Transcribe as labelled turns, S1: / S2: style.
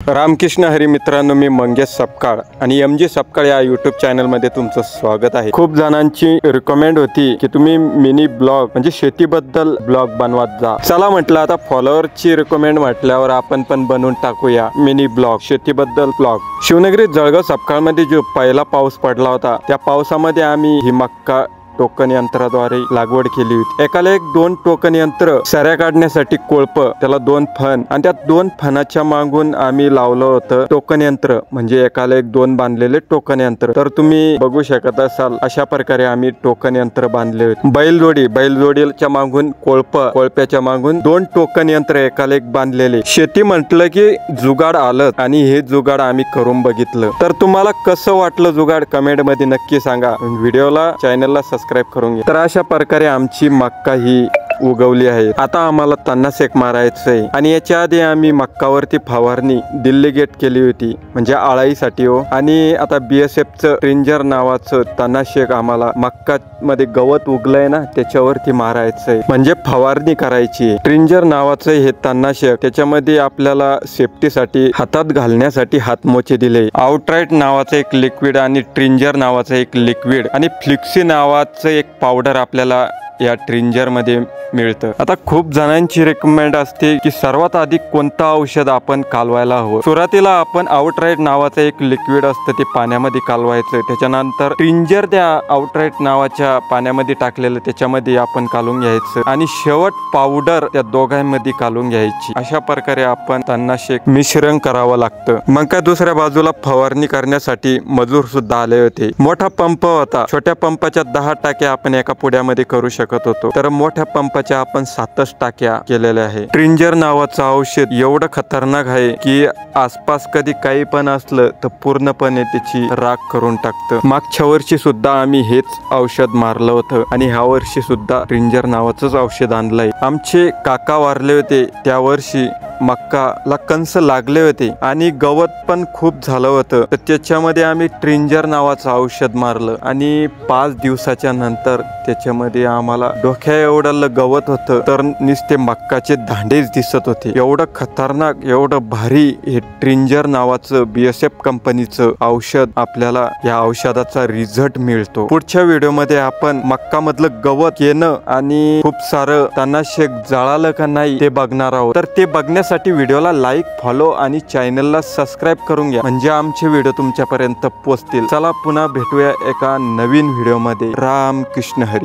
S1: रामकृष्ण हरी मित्रांनो, मी मंगेश सपकाळ आणि MG सपकाळ या यूट्यूब चॅनलमध्ये तुमचं स्वागत आहे। खूप जणांची रिकमेंड होती की तुम्ही मिनी ब्लॉग म्हणजे शेतीबद्दल ब्लॉग बनवत जा। चला म्हटलं आता फॉलोअरची रिकमेंड म्हटल्यावर आपण पण बनवून टाकूया मिनी ब्लॉग, शेतीबद्दल ब्लॉग। शिवनगरी जळगाव सपकाळमध्ये जो पहिला पाऊस पडला होता त्या पावसामध्ये आम्ही ही मक्का टोकन यंत्राद्वारे लागवड केली होती। एकाला एक 2 टोकन यंत्र, सऱ्या काढण्यासाठी कोळप, त्याला 2 फण आणि त्या 2 फणाच्या मागून आम्ही लावलं होतं टोकन यंत्र, म्हणजे एकाला एक 2 बांधलेले टोकन यंत्र। तर तुम्ही बघू शकत असाल अशा प्रकारे आम्ही टोकन यंत्र बांधले होते। बैलजोडीच्या मागून कोळप, कोळप्याच्या मागून 2 टोकन यंत्र एकाला एक बांधलेले। शेती म्हटलं की जुगाड आलं आणि हे जुगाड आम्ही करून बघितलं। तर तुम्हाला कसं वाटलं जुगाड कमेंट मध्ये नक्की सांगा। व्हिडिओला चॅनलला सबस्क्राइब करून घ्या। तर अशा प्रकारे आमची मक्का ही उगवली आहे। आता आम्हाला तणनाशक मारायचंय आणि याच्या आधी आम्ही मक्कावरती फवारणी दिल्ली गेट केली होती, म्हणजे आळाईसाठी हो। आणि आता BSFचं ट्रिंजर नावाचं तणनाशक आम्हाला मक्का मध्ये गवत उगलंय ना त्याच्यावरती मारायचंय, म्हणजे फवारणी करायची। ट्रिंजर नावाचं हे तणनाशक, त्याच्यामध्ये आपल्याला सेफ्टीसाठी हातात घालण्यासाठी हातमोचे दिले। आउटराइट नावाचं एक लिक्विड आणि ट्रिंजर नावाचं एक लिक्विड आणि फ्लिक्सी नावाचं एक पावडर आपल्याला या ट्रिंजर मध्ये मिळतं। आता खूप जणांची रिकमेंड असते की सर्वात आधी कोणतं औषध आपण कालवायला हवं। सुरुवातीला आपण आउटराइट नावाचं एक लिक्विड असतं ते पाण्यामध्ये कालवायचं, त्याच्यानंतर ट्रिंजर त्या आउटराइट नावाच्या पाण्यामध्ये टाकलेलं त्याच्यामध्ये आपण कालवून घ्यायचं आणि शेवट पावडर त्या दोघांमध्ये कालवून घ्यायची। अशा प्रकारे आपण तणनाशक मिश्रण करावं लागतं। मग काय दुसऱ्या बाजूला फवारणी करण्यासाठी मजूर सुद्धा आले होते। मोठा पंप होता, छोट्या पंपाच्या 10 टाक्या आपण एका पुड्यामध्ये करू शकत होतो, तर मोठ्या पंपाच्या आपण 7 टाक्या केलेल्या आहे। ट्रिंजर नावाचं औषध एवढं खतरनाक आहे की आसपास कधी काही पण असलं तर पूर्णपणे त्याची राख करून टाकतं। मागच्या वर्षी सुद्धा आम्ही हेच औषध मारलं होतं आणि ह्या वर्षी सुद्धा ट्रिंजर नावाचंच औषध आणलंय। आमचे काका वारले होते त्या वर्षी, मक्काला कंस लागले होते आणि गवत पण खूप झालं होतं, तर त्याच्यामध्ये आम्ही ट्रिंजर नावाचं औषध मारलं आणि 5 दिवसाच्या नंतर त्याच्यामध्ये आम्हाला डोक्या एवढं गवत होतं, तर नुसते मक्काचे दांडेच दिसत होते। एवढं खतरनाक, एवढं भारी हे ट्रिंजर नावाचं BSF कंपनीचं औषध, आपल्याला या औषधाचा रिझल्ट मिळतो। पुढच्या व्हिडिओमध्ये आपण मक्का मधलं गवत येणं आणि खूप सारं तणनाशक जळालं का नाही ते बघणार आहोत। तर ते बघण्यासाठी व्हिडिओला लाईक, फॉलो आणि चॅनलला सबस्क्राइब करून घ्या, म्हणजे आमचे व्हिडिओ तुमच्यापर्यंत पोहोचतील। चला पुन्हा भेटूया एका नवीन व्हिडिओमध्ये। रामकृष्ण हरी।